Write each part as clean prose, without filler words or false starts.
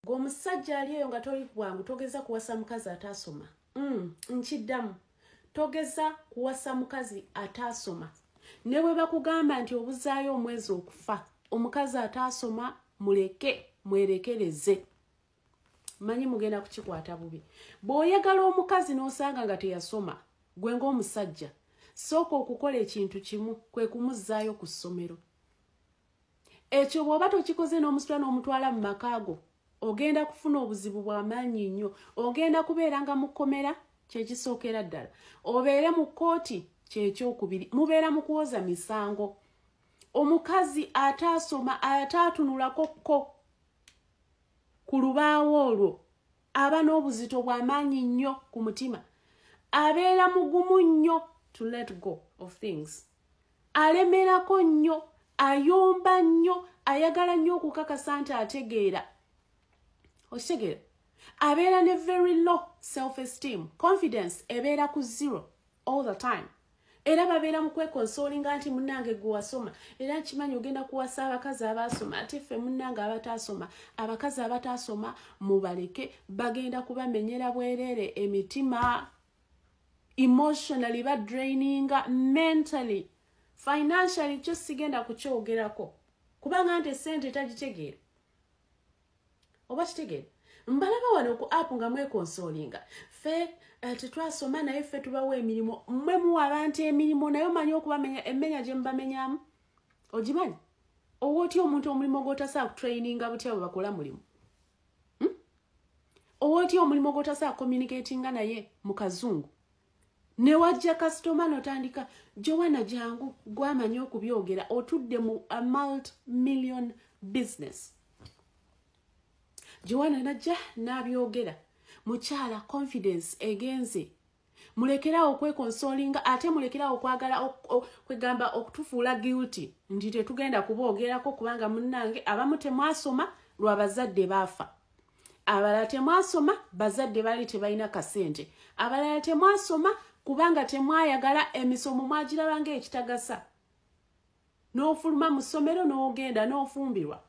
G'omusajja ali eyo nga toli bwangu togeza kuwasa mukazi atasoma. Nkiddamu. Togeza kuwasa mukazi atasoma. Ne bwe bakugamba nti obuzaayo omwezi okufa, omukazi atasoma muleke mwerekereze. Manyi mugenda kukikwata bubi. Bw'oyagala omukazi n'osanga nga teyasoma, gwe ng'omusajja, sooka okukola ekintu kimu, kwe kumuzzaayo ku ssomero. Ekyo bw'oba tokikoze n'omusitula n'omutwala mu makaago, ogenda kufuna obuzibu bw'amaanyi nnyo. Ogenda kubeera nga mu kkomera, kyekisookera ddala. Obeere mu kkooti, kyekyokubiri. Mubeera mu kuwoza misango. Omukazi atasoma ataatunulako ko ku lubaawo olwo aba n'obuzito bw'amaanyi nnyo ku mutima. Abeera mugumu nnyo to let go of things. Alemerako nnyo, ayomba nnyo, ayagala nnyo okukakasa nti ategeera. Okitegeera? Abeera ne very low self-esteem. Confidence ebeera ku zero all the time. Era babeera mu kwekonsolinga nti munnange gwe wasoma. Era nkimanyi ogenda kuwasa abakazi abasoma. Ate ffe munnange abatasoma. Abakazi abatasoma mubaleke bagenda kubamenyera bwereere emitima. Emotionally badraininga, mentally, financially kyo sigenda kukyogerako. Kubanga nti sente tagitegeera. Oba kitegeera? Mbalaba wano ku app nga mwekonsolinga. Ffe tetwasoma naye ffe tubawa emirimu. Mmwe muwa abantu emirimu naye omanyi okubamenya emmenya gye mubamenyamu. Ogimanyi? Owootya omuntu omulimu gw'otasaa kutraininga butya bwe bakola mulimu. Owootya omulimu gw'otasaa communicatinga naye mu kazungu. Ne wajja customer notandika Joanna jangu gwamanyi okubyogera otudde mu a multi-million business. Joanna najja nabyogera. Mukyala confidence egenze. Mulekerawo okwekonsolinga ate mulekerawo okwagala kwegamba okutufuula guilty. Nti tetugenda kuboogerako kubanga munnange abamu temwasoma lwa bazadde baafa. Abalala temwasoma bazadde bali tebalina kasente. Abalala temwasoma kubanga temwayagala emisomo mwagirabanga ekitagasa. N'ofuluma mu ssomero n'ogenda n'ofumbirwa.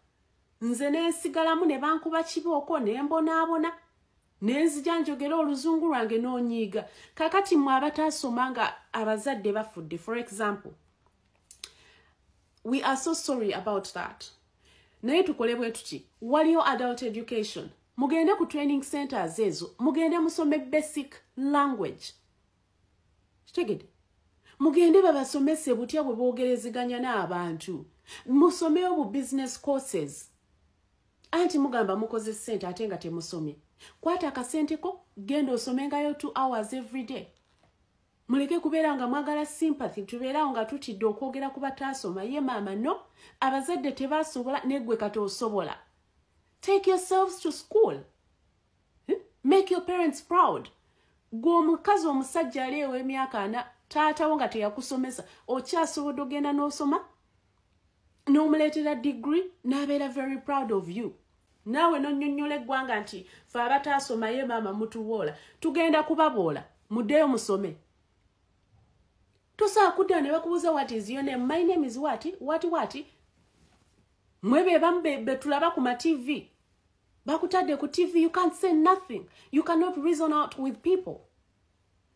Nze neesigalamu ne bankuba kibooko ne mbonaabona. Nenzija njogera oluzungu lwange n'onyiiga. Kakati mwe abataasoma nga abazadde bafudde. For example, we are so sorry about that. Naye tukole bwe tuki. Waliyo adult education. Mugende ku training centers ezo. Mugende musome basic language. Kitegede. Mugende babasomese butya bwe boogereziganya n'abantu. Musomeyo bu business courses. Anti mugamba mukoze sente ate nga temusomye. Kwata akasente ko genda osomengayo 2 hours every day. Muleke kubeera nga mwagala sympathy tubeera nga tutidde okwogera ku bataasoma ye maama no abazadde tebasobola neggwe kati osobola. Take yourselves to school. Make your parents proud. Gw'omukazi omusajja ali ew'emyaka 4 taatawo nga teyakusomesa okyasobodde ogenda n'osoma n'omuleetera degree n'abeera very proud of you. Naawe nonnyonnyola eggwanga nti fe abataasoma ye maama mutuwoola tugenda kubaboola muddeyo musome. Tosaa kudda ne bakubuuza what is your name? My name is what? What? Mwe be bamu be tulaba ku ma TV. Bakutadde ku TV, you can't say nothing. You cannot reason out with people.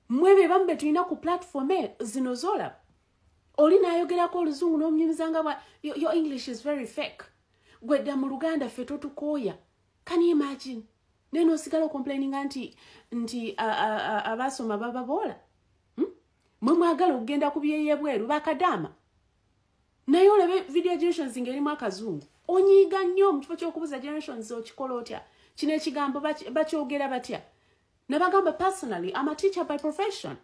Mwe be bamu be tulina ku platform zino zola. Oli n'ayogerako oluzungu n'omunyumizanga bwa your English is very fake. Gwedda mu Luganda ffe totukooya. Can you imagine? Neno osigala complaining nti abasoma bababoola. Mwe mwagala okugenda ku byeye bweru bakadaama. Naye olebe video generations ng'erimu akazungu. Onyiiga nnyo mu kifo ky'okubuza generations okikola otya. Kino ekigambo bakyogera batya. Nabagamba personally, I'm a teacher by profession.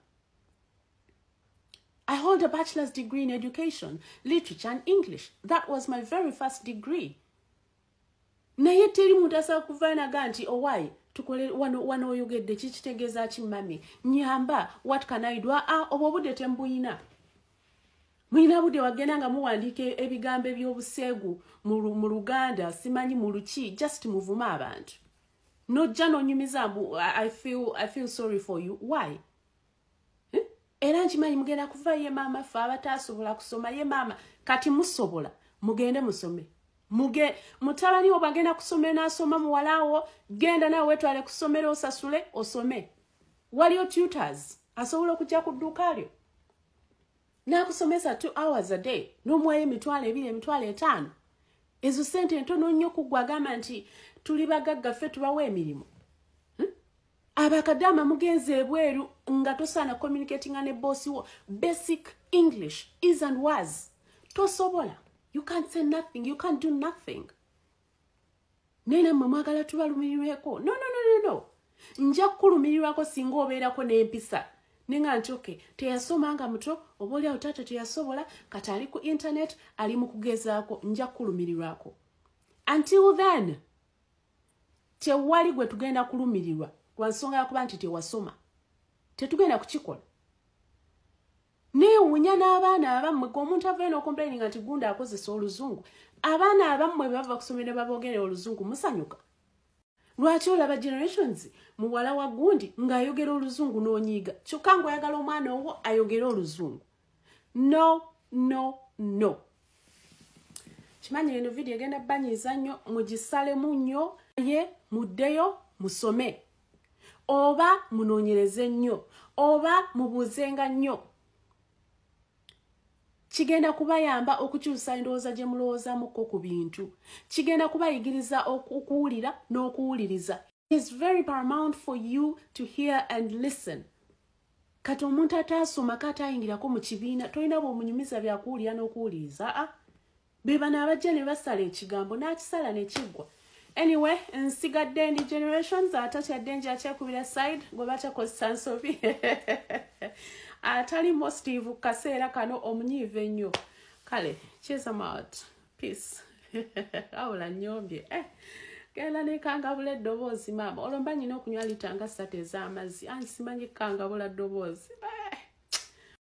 I hold a bachelor's degree in education, literature and English. That was my very first degree. Naye teri muntu asobola kuvaanaga nti owaayi tukole wano oyogedde kikitegeeza ki mami nyamba what can I do? Obwo budde tembuyina. Mulina budde wagenda nga muwandiika ebigambo eby'obuseegu mu Luganda simanyi mu Luki just muvuma abantu. Nojja n'onyumiza mbu I feel sorry for you. Why? Era nkimanyi mugenda kuva ye maama ffe abatasobola kusoma ye maama kati musobola mugende musome. mutabani wo bagenda kusomera n'asoma muwalawo genda nawe wetwale kusomera osasule osome waliyo tutors asobola okujja ku dduuka lyo n'akusomesa 2 hours a day n'omuwayo emitwalo 2 emitwalo 5 ezo sente ntono nnyo kuggwa agamba nti tuli bagagga ffe tubawa emirimu abakadama mugenze ebweru nga tosaana communicating ne boss wo basic English is and was tosobola. You can't say nothing. You can't do nothing. Nena mwagala tubalumirirweko. No. Nja kulumirirwako singa obeerako n'empisa. Nenga nti okay, teyasomanga muto, oboolya otata teyasobola, kati ali ku internet, ali mu kugezaako, nja kulumirirwako. Until then, tewali gwe tugenda kulumirirwa. Kwa nsonga yakuba nti tewasoma. Tetugenda kukikola. Neewunya n'abaana abammwe omuntu avayo complaining nti gunda akozesa oluzungu. Abaana abammwe bava kusomera babogere oluzungu musanyuka. Lwaki olaba generations muwala wa gundi ng'ayogera oluzungu n'onyiiga. Kyokka ng'oyagala omwana owo ayogere oluzungu. No. Kimanyi eno video egenda banyiiza nnyo mugisalemu nnyo ye muddeyo musome. Oba munoonyereze nnyo. Oba mubuuzenga nnyo. Kigenda kubayamba okukyusa endowooza gye mulowoozamuko ku bintu. Kigenda kubayigiriza okuwulira n'okuwuliriza. It's very paramount for you to hear and listen. Kati omuntu ataasoma katayingirako mu kibiina tolina bw'omunyumiza byakuwulira n'okuwuliriza. Beba n'abajja ne basala ekigambo n'akisala ne kiggwa. Anyway, nsigadde ndi generations atatyadde nja akyakubira side gwe batakozesa nsobi. Atali Steve kaseera kano omunyiive ennyo. Kale, cheers them out. Peace. Awula nyombye. Genda nekangabula eddoboozi maama. Olwo mba nyina okunywa lita nga 3 ez'amazzi. Simanyi kangabula ddoboozi.